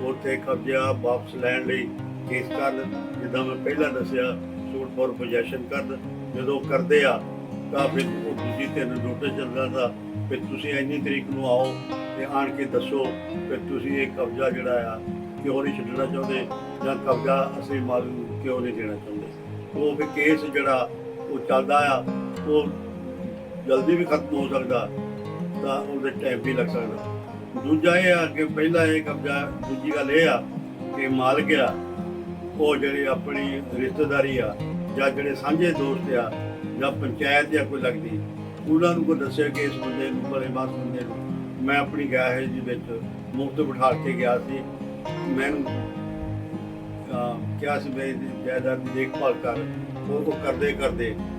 ਉੱਥੇ ਕਬਜ਼ਾ ਵਾਪਸ ਲੈਣ ਲਈ ਕੇਸ ਕਰਨ। ਜਿੱਦਾਂ ਮੈਂ ਪਹਿਲਾਂ ਦੱਸਿਆ, ਸੂਟ ਫॉर ਪੋਜੈਸ਼ਨ ਕਰਨ। ਜਦੋਂ ਕਰਦੇ ਆ ਤਾਂ ਫਿਰ ਉਹ ਦੂਜੀ ਧਿਰ ਨੂੰ ਨੋਟਿਸ ਚੱਲਦਾ ਤਾਂ ਫਿਰ ਤੁਸੀਂ ਇੰਨੀ ਤਰੀਕ ਨੂੰ ਆਓ ਤੇ ਆਣ ਕੇ ਦੱਸੋ ਕਿ ਤੁਸੀਂ ਇਹ ਕਬਜ਼ਾ ਜਿਹੜਾ ਆ ਕਿਉਂ ਨਹੀਂ ਛੱਡਣਾ ਚਾਹੁੰਦੇ, ਜਾਂ ਕਬਜ਼ਾ ਅਸੀਂ ਮਾਲਕ ਨੂੰ ਕਿਉਂ ਨਹੀਂ ਦੇਣਾ ਚਾਹੁੰਦੇ। ਉਹ ਫਿਰ ਕੇਸ ਜਿਹੜਾ ਉਹ ਚੱਲਦਾ ਆ, ਉਹ ਜਲਦੀ ਵੀ ਖਤਮ ਹੋ ਸਕਦਾ ਤਾਂ ਉਹਦੇ ਟਾਈਮ ਵੀ ਲੱਗ ਸਕਦਾ। ਦੂਜਾ ਇਹ ਆ ਕਿ ਪਹਿਲਾਂ ਇਹ ਕਬਜ਼ਾ, ਦੂਜੀ ਗੱਲ ਇਹ ਆ ਕਿ ਮਾਲਕ ਆ ਉਹ ਜਿਹੜੇ ਆਪਣੀ ਰਿਸ਼ਤੇਦਾਰੀ ਆ ਜਾਂ ਜਿਹੜੇ ਸਾਂਝੇ ਦੋਸਤ ਆ ਜਾਂ ਪੰਚਾਇਤ ਜਾਂ ਕੋਈ ਲੱਗਦੀ, ਉਹਨਾਂ ਨੂੰ ਕੋਈ ਦੱਸਿਆ ਕਿ ਇਸ ਬੰਦੇ ਨੂੰ, ਭਲੇ ਮਾਸ ਬੰਦੇ ਨੂੰ ਮੈਂ ਆਪਣੀ ਗੈਸ ਦੇ ਵਿੱਚ ਮੁਫਤ ਬਿਠਾ ਕੇ ਗਿਆ ਸੀ, ਮੈਨੂੰ ਕਿਹਾ ਸੀ ਮੇਰੀ ਜਾਇਦਾਦ ਦੀ ਦੇਖਭਾਲ ਕਰ। ਉਹ ਕਰਦੇ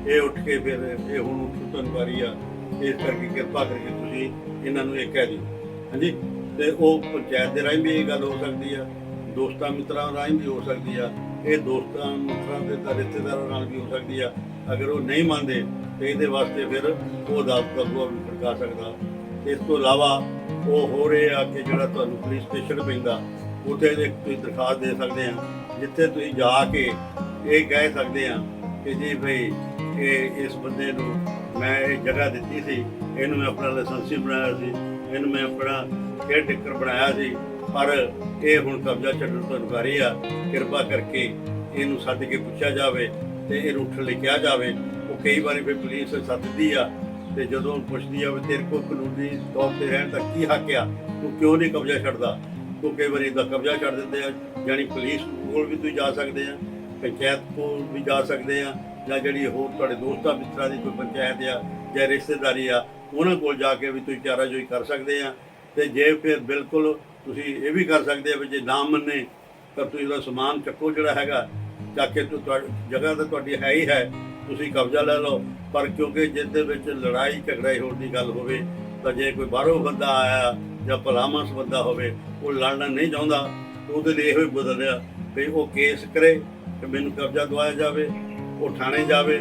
ਇਹ ਉੱਠ ਕੇ ਫਿਰ ਇਹ ਹੁਣ ਉੱਠਣ ਵਾਰੀ ਆ, ਇਸ ਕਰਕੇ ਕਿਰਪਾ ਕਰਕੇ ਤੁਸੀਂ ਇਹਨਾਂ ਨੂੰ ਇਹ ਕਹਿ ਦਿਓ। ਹਾਂਜੀ, ਤੇ ਉਹ ਪੰਚਾਇਤ ਦੇ ਰਾਹੀਂ ਵੀ ਇਹ ਗੱਲ ਹੋ ਸਕਦੀ ਆ, ਦੋਸਤਾਂ ਮਿੱਤਰਾਂ ਰਾਹੀਂ ਵੀ ਹੋ ਸਕਦੀ ਆ, ਇਹ ਦੋਸਤਾਂ ਮਿੱਤਰਾਂ ਦੇ ਰਿਸ਼ਤੇਦਾਰਾਂ ਨਾਲ ਵੀ ਹੋ ਸਕਦੀ ਆ। ਅਗਰ ਉਹ ਨਹੀਂ ਮੰਨਦੇ ਤੇ ਇਹਦੇ ਵਾਸਤੇ ਫਿਰ ਉਹ ਅਦਾਲਤ ਦਾ ਬੂਹਾ ਵੀ ਖੜਕਾ ਸਕਦਾ। ਇਸ ਤੋਂ ਇਲਾਵਾ ਉਹ ਹੋ ਰਹੇ ਆ ਕਿ ਜਿਹੜਾ ਤੁਹਾਨੂੰ ਪੁਲਿਸ ਸਟੇਸ਼ਨ ਪੈਂਦਾ, ਉੱਥੇ ਤੁਸੀਂ ਦਰਖਾਸਤ ਦੇ ਸਕਦੇ ਆ, ਜਿੱਥੇ ਤੁਸੀਂ ਜਾ ਕੇ ਇਹ ਕਹਿ ਸਕਦੇ ਆ ਕਿ ਜੀ ਭਈ ਇਹ ਇਸ ਬੰਦੇ ਨੂੰ ਮੈਂ ਇਹ ਜਗ੍ਹਾ ਦਿੱਤੀ ਸੀ, ਇਹਨੂੰ ਮੈਂ ਆਪਣਾ ਲਾਇਸੈਂਸੀ ਬਣਾਇਆ ਸੀ, ਇਹਨੂੰ ਮੈਂ ਆਪਣਾ ਕੇਅਰ ਟੇਕਰ ਬਣਾਇਆ ਸੀ, ਪਰ ਇਹ ਹੁਣ ਕਬਜ਼ਾ ਛੱਡਣ ਤੋਂ ਇਨਕਾਰੀ ਆ। ਕਿਰਪਾ ਕਰਕੇ ਇਹਨੂੰ ਸੱਦ ਕੇ ਪੁੱਛਿਆ ਜਾਵੇ ਤੇ ਇਹਨੂੰ ਉੱਠਣ ਲਈ ਕਿਹਾ ਜਾਵੇ। ਉਹ ਕਈ ਵਾਰੀ ਫਿਰ ਪੁਲਿਸ ਸੱਦਦੀ ਆ ਤੇ ਜਦੋਂ ਪੁੱਛਦੀ ਆ ਵੀ ਤੇਰੇ ਕੋਲ ਕਾਨੂੰਨੀ ਤੌਰ ਤੇ ਰਹਿਣ ਦਾ ਕੀ ਹੱਕ ਆ, ਤੂੰ ਕਿਉਂ ਨਹੀਂ ਕਬਜ਼ਾ ਛੱਡਦਾ, ਤੂੰ ਕਈ ਵਾਰੀ ਦਾ ਕਬਜ਼ਾ ਛੱਡ ਦਿੰਦੇ ਆ। ਜਾਣੀ ਪੁਲਿਸ ਕੋਲ ਵੀ ਤੁਸੀਂ ਜਾ ਸਕਦੇ ਆ, ਪੰਚਾਇਤ ਕੋਲ ਵੀ ਜਾ ਸਕਦੇ ਆ, ਜਾਂ ਜਿਹੜੀ ਹੋਰ ਤੁਹਾਡੇ ਦੋਸਤਾਂ ਮਿੱਤਰਾਂ ਦੀ ਕੋਈ ਪੰਚਾਇਤ ਆ ਜਾਂ ਰਿਸ਼ਤੇਦਾਰੀ ਆ, ਉਹਨਾਂ ਕੋਲ ਜਾ ਕੇ ਵੀ ਤੁਸੀਂ ਚਾਰਾਜੋਈ ਕਰ ਸਕਦੇ ਆ। ਤੇ ਜੇ ਫਿਰ ਬਿਲਕੁਲ ਤੁਸੀਂ ਇਹ ਵੀ ਕਰ ਸਕਦੇ ਆ ਵੀ ਜੇ ਨਾ ਮੰਨੇ ਤਾਂ ਤੁਸੀਂ ਉਹਦਾ ਸਮਾਨ ਚੱਕੋ, ਜਿਹੜਾ ਹੈਗਾ ਚੱਕ ਕੇ ਜਗ੍ਹਾ ਤਾਂ ਤੁਹਾਡੀ ਹੈ ਹੀ ਹੈ, ਤੁਸੀਂ ਕਬਜ਼ਾ ਲੈ ਲਓ। ਪਰ ਕਿਉਂਕਿ ਜਿਸ ਦੇ ਵਿੱਚ ਲੜਾਈ ਝਗੜਾ ਹੋਣ ਦੀ ਗੱਲ ਹੋਵੇ ਤਾਂ ਜੇ ਕੋਈ ਬਾਹਰੋਂ ਬੰਦਾ ਆਇਆ ਜਾਂ ਭਲਾਮਾਸ ਬੰਦਾ ਹੋਵੇ, ਉਹ ਲੜਨਾ ਨਹੀਂ ਚਾਹੁੰਦਾ, ਤਾਂ ਉਹਦੇ ਲਈ ਇਹੋ ਹੀ ਬਦਲਿਆ ਵੀ ਉਹ ਕੇਸ ਕਰੇ ਕਿ ਮੈਨੂੰ ਕਬਜ਼ਾ ਦਵਾਇਆ ਜਾਵੇ, ਉਹ ਥਾਣੇ ਜਾਵੇ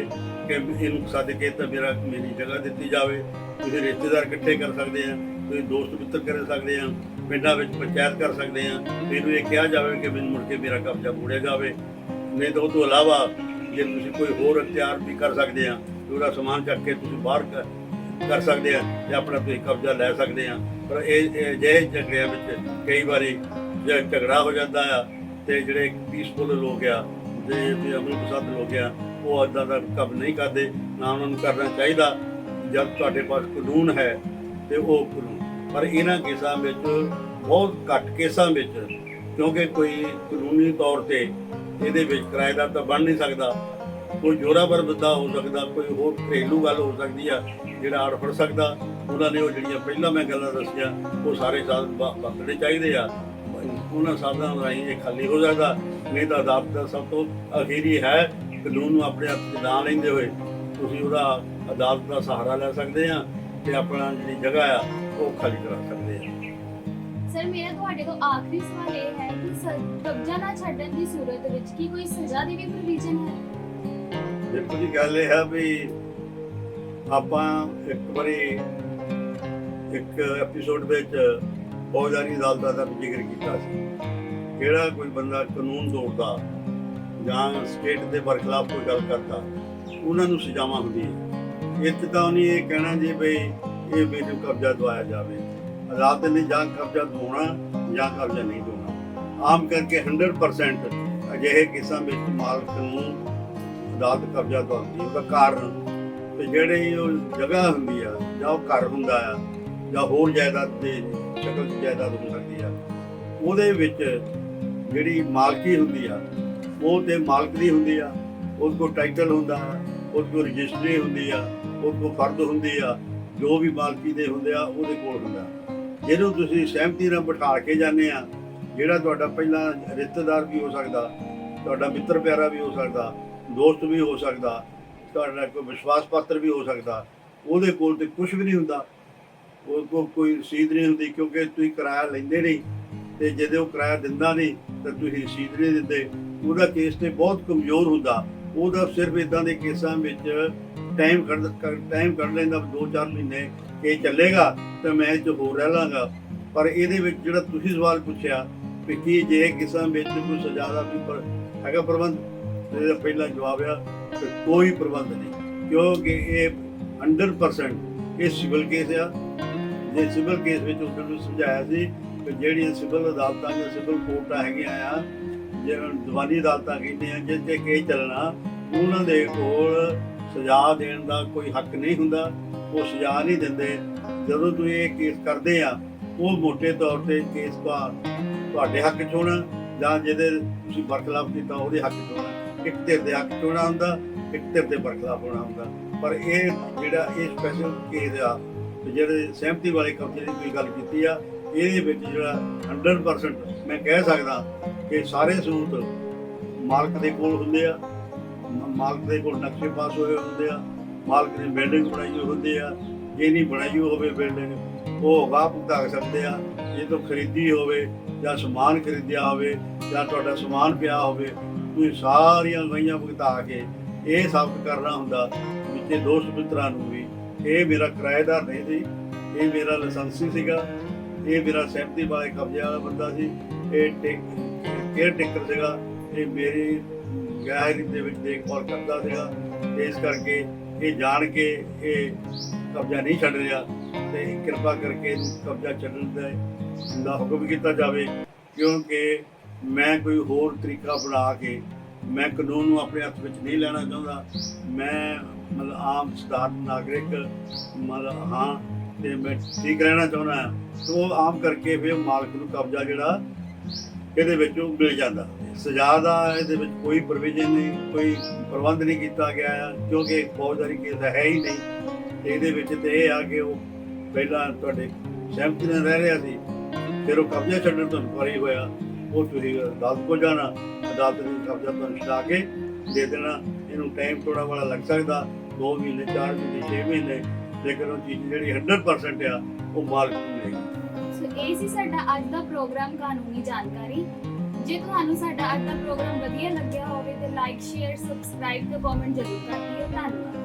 ਕਿ ਇਹਨੂੰ ਸੱਦ ਕੇ ਤਾਂ ਮੇਰੀ ਜਗ੍ਹਾ ਦਿੱਤੀ ਜਾਵੇ। ਤੁਸੀਂ ਰਿਸ਼ਤੇਦਾਰ ਇਕੱਠੇ ਕਰ ਸਕਦੇ ਆ, ਤੁਸੀਂ ਦੋਸਤ ਮਿੱਤਰ ਕਰ ਸਕਦੇ ਆ, ਪਿੰਡਾਂ ਵਿੱਚ ਪੰਚਾਇਤ ਕਰ ਸਕਦੇ ਆ, ਇਹਨੂੰ ਇਹ ਕਿਹਾ ਜਾਵੇ ਕਿ ਮੈਨੂੰ ਮੁੜ ਕੇ ਮੇਰਾ ਕਬਜ਼ਾ ਮੋੜਿਆ ਜਾਵੇ। ਨਹੀਂ ਤਾਂ ਉਹ ਤੋਂ ਇਲਾਵਾ ਜੇ ਤੁਸੀਂ ਕੋਈ ਹੋਰ ਅਖਤਿਆਰ ਵੀ ਕਰ ਸਕਦੇ ਆ, ਉਹਦਾ ਸਮਾਨ ਚੱਕ ਕੇ ਤੁਸੀਂ ਬਾਹਰ ਕਰ ਸਕਦੇ ਆ ਤੇ ਆਪਣਾ ਤੁਸੀਂ ਕਬਜ਼ਾ ਲੈ ਸਕਦੇ ਆ। ਪਰ ਇਹ ਅਜਿਹੇ ਝਗੜਿਆਂ ਵਿੱਚ ਕਈ ਵਾਰੀ ਜੇ ਝਗੜਾ ਹੋ ਜਾਂਦਾ ਆ ਤੇ ਜਿਹੜੇ ਪੀਸਫੁਲ ਲੋਕ ਆ, ਜਿਹੜੇ ਅਮਲ ਪਸੰਦ ਲੋਕ ਆ, ਉਹ ਇੱਦਾਂ ਦਾ ਕੰਮ ਨਹੀਂ ਕਰਦੇ, ਨਾ ਉਹਨਾਂ ਨੂੰ ਕਰਨਾ ਚਾਹੀਦਾ। ਜਦ ਤੁਹਾਡੇ ਪਾਸ ਕਾਨੂੰਨ ਹੈ ਤੇ ਉਹ ਕਾਨੂੰਨ, ਪਰ ਇਹਨਾਂ ਕੇਸਾਂ ਵਿੱਚ, ਬਹੁਤ ਘੱਟ ਕੇਸਾਂ ਵਿੱਚ, ਕਿਉਂਕਿ ਕੋਈ ਕਾਨੂੰਨੀ ਤੌਰ ਤੇ ਇਹਦੇ ਵਿੱਚ ਕਿਰਾਏਦਾਰ ਤਾਂ ਬਣ ਨਹੀਂ ਸਕਦਾ, ਕੋਈ ਜੋਰਾਵਰ ਬੰਦਾ ਹੋ ਸਕਦਾ, ਕੋਈ ਹੋਰ ਘਰੇਲੂ ਗੱਲ ਹੋ ਸਕਦੀ ਆ ਜਿਹੜਾ ਆੜ ਫੜ ਸਕਦਾ। ਉਹਨਾਂ ਨੇ ਉਹ ਜਿਹੜੀਆਂ ਪਹਿਲਾਂ ਮੈਂ ਗੱਲਾਂ ਦੱਸੀਆਂ, ਉਹ ਸਾਰੇ ਸਾਧਨ ਵਰਤਣੇ ਚਾਹੀਦੇ ਆ। ਉਹਨਾਂ ਸਾਧਨਾਂ ਰਾਹੀਂ ਇਹ ਖਾਲੀ ਹੋ ਸਕਦਾ। ਨਹੀਂ ਤਾਂ ਅਦਾਲਤ ਦਾ ਸਭ ਤੋਂ ਅਖੀਰੀ ਹੈ, ਕਾਨੂੰਨ ਨੂੰ ਆਪਣੇ ਹੱਥ 'ਚ ਨਾ ਲੈਂਦੇ ਹੋਏ ਤੁਸੀਂ ਉਹਦਾ ਅਦਾਲਤ ਦਾ ਸਹਾਰਾ ਲੈ ਸਕਦੇ ਆ ਤੇ ਆਪਣਾ ਜਿਹੜੀ ਜਗ੍ਹਾ ਆ ਉਹ ਖਾਲੀ ਕਰਾ ਸਕਦੇ ਆ। ਸਰ ਮੇਰਾ ਤੁਹਾਡੇ ਤੋਂ ਆਖਰੀ ਸਵਾਲ ਇਹ ਹੈ ਕਿ ਕਬਜ਼ਾ ਨਾ ਛੱਡਣ ਦੀ ਸੂਰਤ ਵਿੱਚ ਕੀ ਕੋਈ ਸਜ਼ਾ ਦੀ ਵੀ ਪ੍ਰੋਵੀਜ਼ਨ ਹੈ? ਦੇਖੋ ਜੀ, ਗੱਲ ਇਹ ਹੈ ਵੀ ਆਪਾਂ ਇੱਕ ਵਾਰੀ ਇੱਕ ਐਪੀਸੋਡ ਵਿੱਚ ਫੌਜਦਾਰੀ ਅਦਾਲਤਾਂ ਦਾ ਜ਼ਿਕਰ ਕੀਤਾ ਸੀ। ਜਿਹੜਾ ਕੋਈ ਬੰਦਾ ਕਾਨੂੰਨ ਤੋੜਦਾ ਜਾਂ ਸਟੇਟ ਦੇ ਬਰਖਲਾਫ ਕੋਈ ਗੱਲ ਕਰਦਾ, ਉਹਨਾਂ ਨੂੰ ਸਜ਼ਾਵਾਂ ਹੁੰਦੀਆਂ। ਇੱਕ ਤਾਂ ਉਹਨੇ ਇਹ ਕਹਿਣਾ ਜੀ ਬਈ ਇਹ ਮੈਨੂੰ ਕਬਜ਼ਾ ਦਵਾਇਆ ਜਾਵੇ, ਅਦਾਲਤ ਨੇ ਜਾਂ ਕਬਜ਼ਾ ਦਵਾਉਣਾ ਜਾਂ ਕਬਜ਼ਾ ਨਹੀਂ ਦਵਾਉਣਾ। ਆਮ ਕਰਕੇ 100% ਅਜਿਹੇ ਕੇਸਾਂ ਵਿੱਚ ਮਾਲਕ ਨੂੰ ਅਦਾਲਤ ਕਬਜ਼ਾ ਦਵਾਉਂਦੀ ਹੈ। ਉਹਦਾ ਕਾਰਨ ਤੇ ਜਿਹੜੇ ਉਹ ਜਗ੍ਹਾ ਹੁੰਦੀ ਆ ਜਾਂ ਉਹ ਘਰ ਹੁੰਦਾ ਆ ਜਾਂ ਹੋਰ ਜਾਇਦਾਦ ਦੇ ਸ਼ਕਲ 'ਚ ਜਾਇਦਾਦ ਹੋ ਸਕਦੀ ਆ। ਉਹਦੇ ਵਿੱਚ ਜਿਹੜੀ ਮਾਲਕੀ ਹੁੰਦੀ ਆ ਉਹ ਤੇ ਮਾਲਕ ਦੀ ਹੁੰਦੀ ਆ, ਉਹਦੇ ਕੋਲ ਟਾਈਟਲ ਹੁੰਦਾ, ਉਹਦੇ ਕੋਲ ਰਜਿਸਟਰੀ ਹੁੰਦੀ ਆ, ਉਹਦੇ ਕੋਲ ਫਰਦ ਹੁੰਦੀ ਆ, ਜੋ ਵੀ ਮਾਲਕੀ ਦੇ ਹੁੰਦੇ ਆ ਉਹਦੇ ਕੋਲ ਹੁੰਦਾ। ਜਿਹਨੂੰ ਤੁਸੀਂ ਸਹਿਮਤੀ ਨਾਲ ਬਿਠਾ ਕੇ ਜਾਂਦੇ ਆ, ਜਿਹੜਾ ਤੁਹਾਡਾ ਪਹਿਲਾਂ ਰਿਸ਼ਤੇਦਾਰ ਵੀ ਹੋ ਸਕਦਾ, ਤੁਹਾਡਾ ਮਿੱਤਰ ਪਿਆਰਾ ਵੀ ਹੋ ਸਕਦਾ, ਦੋਸਤ ਵੀ ਹੋ ਸਕਦਾ, ਤੁਹਾਡਾ ਕੋਈ ਵਿਸ਼ਵਾਸ ਪਾਤਰ ਵੀ ਹੋ ਸਕਦਾ, ਉਹਦੇ ਕੋਲ ਤੇ ਕੁਝ ਵੀ ਨਹੀਂ ਹੁੰਦਾ, ਉਹਦੇ ਕੋਲ ਕੋਈ ਰਸੀਦ ਨਹੀਂ ਹੁੰਦੀ, ਕਿਉਂਕਿ ਤੁਸੀਂ ਕਿਰਾਇਆ ਲੈਂਦੇ ਨਹੀਂ, ਤੇ ਜਦੋਂ ਉਹ ਕਿਰਾਇਆ ਦਿੰਦਾ ਨਹੀਂ ਤਾਂ ਤੁਸੀਂ ਰਸੀਦ ਨਹੀਂ ਦਿੰਦੇ। ਉਹਦਾ ਕੇਸ ਤੇ ਬਹੁਤ ਕਮਜ਼ੋਰ ਹੁੰਦਾ। ਉਹਦਾ ਸਿਰਫ ਇਦਾਂ ਦੇ ਕੇਸਾਂ ਵਿੱਚ ਟਾਈਮ ਕੱਢ ਲੈਂਦਾ 2-4 ਮਹੀਨੇ ਇਹ ਚੱਲੇਗਾ ਤੇ ਮੈਂ ਇਹ 'ਚ ਹੋਰ ਰਹਿ ਲਾਂਗਾ। ਪਰ ਇਹਦੇ ਵਿੱਚ ਜਿਹੜਾ ਤੁਸੀਂ ਸਵਾਲ ਪੁੱਛਿਆ ਵੀ ਕੀ ਜੇ ਕਿਸਾਂ ਵਿੱਚ ਕੋਈ ਸਜ਼ਾ ਦਾ ਵੀ ਹੈਗਾ ਪ੍ਰਬੰਧ, ਇਹਦਾ ਪਹਿਲਾ ਜਵਾਬ ਆ ਕਿ ਕੋਈ ਪ੍ਰਬੰਧ ਨਹੀਂ, ਕਿਉਂਕਿ ਇਹ 100% ਇਹ ਸਿਵਲ ਕੇਸ ਆ। ਜੇ ਸਿਵਲ ਕੇਸ ਵਿੱਚ ਉਹਨਾਂ ਨੂੰ ਸਮਝਾਇਆ ਸੀ ਕਿ ਜਿਹੜੀਆਂ ਸਿਵਲ ਅਦਾਲਤਾਂ ਜਾਂ ਸਿਵਲ ਕੋਰਟਾਂ ਹੈਗੀਆਂ ਆ, ਜਿਵੇਂ ਦੀਵਾਨੀ ਅਦਾਲਤਾਂ ਕਹਿੰਦੇ ਆ, ਜਿਸ 'ਤੇ ਕੇਸ ਚੱਲਣਾ, ਉਹਨਾਂ ਦੇ ਕੋਲ ਸਜ਼ਾ ਦੇਣ ਦਾ ਕੋਈ ਹੱਕ ਨਹੀਂ ਹੁੰਦਾ, ਉਹ ਸਜ਼ਾ ਨਹੀਂ ਦਿੰਦੇ। ਜਦੋਂ ਤੁਸੀਂ ਇਹ ਕੇਸ ਕਰਦੇ ਆ, ਉਹ ਮੋਟੇ ਤੌਰ ਤੇ ਕੇਸ ਤੁਹਾਡੇ ਹੱਕ 'ਚ ਹੋਣਾ ਜਾਂ ਜਿਹਦੇ ਤੁਸੀਂ ਬਰਖਲਾਫ ਕੀਤਾ ਉਹਦੇ ਹੱਕ 'ਚ ਹੋਣਾ। ਇੱਕ ਧਿਰ ਦੇ ਹੱਕ 'ਚ ਹੋਣਾ ਹੁੰਦਾ, ਇੱਕ ਧਿਰ ਦੇ ਬਰਖਲਾਫ ਹੋਣਾ ਹੁੰਦਾ। ਪਰ ਇਹ ਜਿਹੜਾ ਇਹ ਸਪੈਸ਼ਲ ਕੇਸ ਆ, ਜਿਹੜੇ ਸਹਿਮਤੀ ਵਾਲੇ ਕਬਜ਼ੇ ਦੀ ਕੋਈ ਗੱਲ ਕੀਤੀ ਆ, ਇਹਦੇ ਵਿੱਚ ਜਿਹੜਾ 100% ਮੈਂ ਕਹਿ ਸਕਦਾ ਕਿ ਸਾਰੇ ਸਬੂਤ ਮਾਲਕ ਦੇ ਕੋਲ ਹੁੰਦੇ ਆ, ਮਾਲਕ ਦੇ ਕੋਲ ਨਕਸ਼ੇ ਪਾਸ ਹੋਏ ਹੁੰਦੇ ਆ, ਮਾਲਕ ਨੇ ਬਿਲਡਿੰਗ ਬਣਾਈ ਹੋਈ ਹੁੰਦੀ ਆ। ਜੇ ਨਹੀਂ ਬਣਾਈ ਹੋਵੇ ਬਿਲਡਿੰਗ, ਉਹ ਅਗਾਂਹ ਭੁਗਤਾ ਸਕਦੇ ਆ। ਜੇ ਤੋਂ ਖਰੀਦੀ ਹੋਵੇ ਜਾਂ ਸਮਾਨ ਖਰੀਦਿਆ ਹੋਵੇ ਜਾਂ ਤੁਹਾਡਾ ਸਮਾਨ ਪਿਆ ਹੋਵੇ, ਤੁਸੀਂ ਸਾਰੀਆਂ ਗਈਆਂ ਭੁਗਤਾ ਕੇ ਇਹ ਸਾਬਤ ਕਰਨਾ ਹੁੰਦਾ ਵਿੱਚ ਦੋਸਤ ਮਿੱਤਰਾਂ ਨੂੰ ਵੀ ਇਹ ਮੇਰਾ ਕਿਰਾਏਦਾਰ ਨਹੀਂ ਸੀ, ਇਹ ਮੇਰਾ ਲਾਇਸੈਂਸੀ ਸੀਗਾ, ਇਹ ਮੇਰਾ ਸਹਿਮਤੀ ਵਾਲੇ ਕਬਜ਼ੇ ਵਾਲਾ ਬੰਦਾ ਸੀ, ਇਹ ਕੇਅਰ ਟੇਕਰ ਸੀਗਾ, ਇਹ ਮੇਰੀ ਗੈਰ ਦੇ ਵਿੱਚ ਦੇਖਭਾਲ ਕਰਦਾ ਸੀਗਾ। ਇਸ ਕਰਕੇ ਇਹ ਜਾਣ ਕੇ ਇਹ ਕਬਜ਼ਾ ਨਹੀਂ ਛੱਡ ਰਿਹਾ ਤੇ ਕਿਰਪਾ ਕਰਕੇ ਇਹਨੂੰ ਕਬਜ਼ਾ ਛੱਡਣ ਦਾ ਹੁਕਮ ਕੀਤਾ ਜਾਵੇ, ਕਿਉਂਕਿ ਮੈਂ ਕੋਈ ਹੋਰ ਤਰੀਕਾ ਬਣਾ ਕੇ ਮੈਂ ਕਾਨੂੰਨ ਨੂੰ ਆਪਣੇ ਹੱਥ ਵਿੱਚ ਨਹੀਂ ਲੈਣਾ ਚਾਹੁੰਦਾ। ਮੈਂ ਮਤਲਬ ਆਮ ਸਧਾਰਨ ਨਾਗਰਿਕ ਹਾਂ ਤੇ ਮੈਂ ਠੀਕ ਰਹਿਣਾ ਚਾਹੁੰਦਾ ਹਾਂ। ਉਹ ਆਮ ਕਰਕੇ ਫਿਰ ਮਾਲਕ ਨੂੰ ਕਬਜ਼ਾ ਜਿਹੜਾ ਇਹਦੇ ਵਿੱਚੋਂ ਮਿਲ ਜਾਂਦਾ। ਸਜ਼ਾ ਦਾ ਇਹਦੇ ਵਿੱਚ ਕੋਈ ਪ੍ਰੋਵੀਜ਼ਨ ਨਹੀਂ, ਕੋਈ ਪ੍ਰਬੰਧ ਨਹੀਂ ਕੀਤਾ ਗਿਆ ਆ, ਕਿਉਂਕਿ ਫੌਜਦਾਰੀ ਕੇਸ ਹੈ ਹੀ ਨਹੀਂ। ਇਹਦੇ ਵਿੱਚ ਤੇ ਇਹ ਆ ਕਿ ਉਹ ਪਹਿਲਾਂ ਤੁਹਾਡੇ ਸਹਿਮਤੀ ਨਾਲ ਰਹਿ ਰਿਹਾ ਸੀ, ਫਿਰ ਉਹ ਕਬਜ਼ਾ ਛੱਡਣ ਤੋਂ ਇਨਕਾਰੀ ਹੋਇਆ, ਉਹ ਤੁਸੀਂ ਅਦਾਲਤ ਕੋਲ ਜਾਣਾ, ਅਦਾਲਤ ਨੇ ਕਬਜ਼ਾ ਤੁਹਾਨੂੰ ਛਡਾ ਕੇ ਦੇ ਦੇਣਾ। ਇਹਨੂੰ ਟਾਈਮ ਥੋੜ੍ਹਾ ਵਾਲਾ ਲੱਗ ਸਕਦਾ, 2 ਮਹੀਨੇ 4 ਮਹੀਨੇ 6 ਮਹੀਨੇ, ਲੇਕਿਨ ਉਹ ਚੀਜ਼ ਜਿਹੜੀ 100% ਆ ਉਹ ਮਾਲਕ ਨੂੰ ਮਿਲੇਗੀ। ਸੋ ਇਹ ਸੀ ਸਾਡਾ ਅੱਜ ਦਾ ਪ੍ਰੋਗਰਾਮ ਕਾਨੂੰਨੀ ਜਾਣਕਾਰੀ। ਜੇ ਤੁਹਾਨੂੰ ਸਾਡਾ ਅੱਜ ਦਾ ਪ੍ਰੋਗਰਾਮ ਵਧੀਆ ਲੱਗਿਆ ਹੋਵੇ ਤੇ ਲਾਈਕ, ਸ਼ੇਅਰ, ਸਬਸਕ੍ਰਾਈਬ ਤੇ ਕਮੈਂਟ ਜ਼ਰੂਰ ਕਰ ਦਿਓ। ਧੰਨਵਾਦ।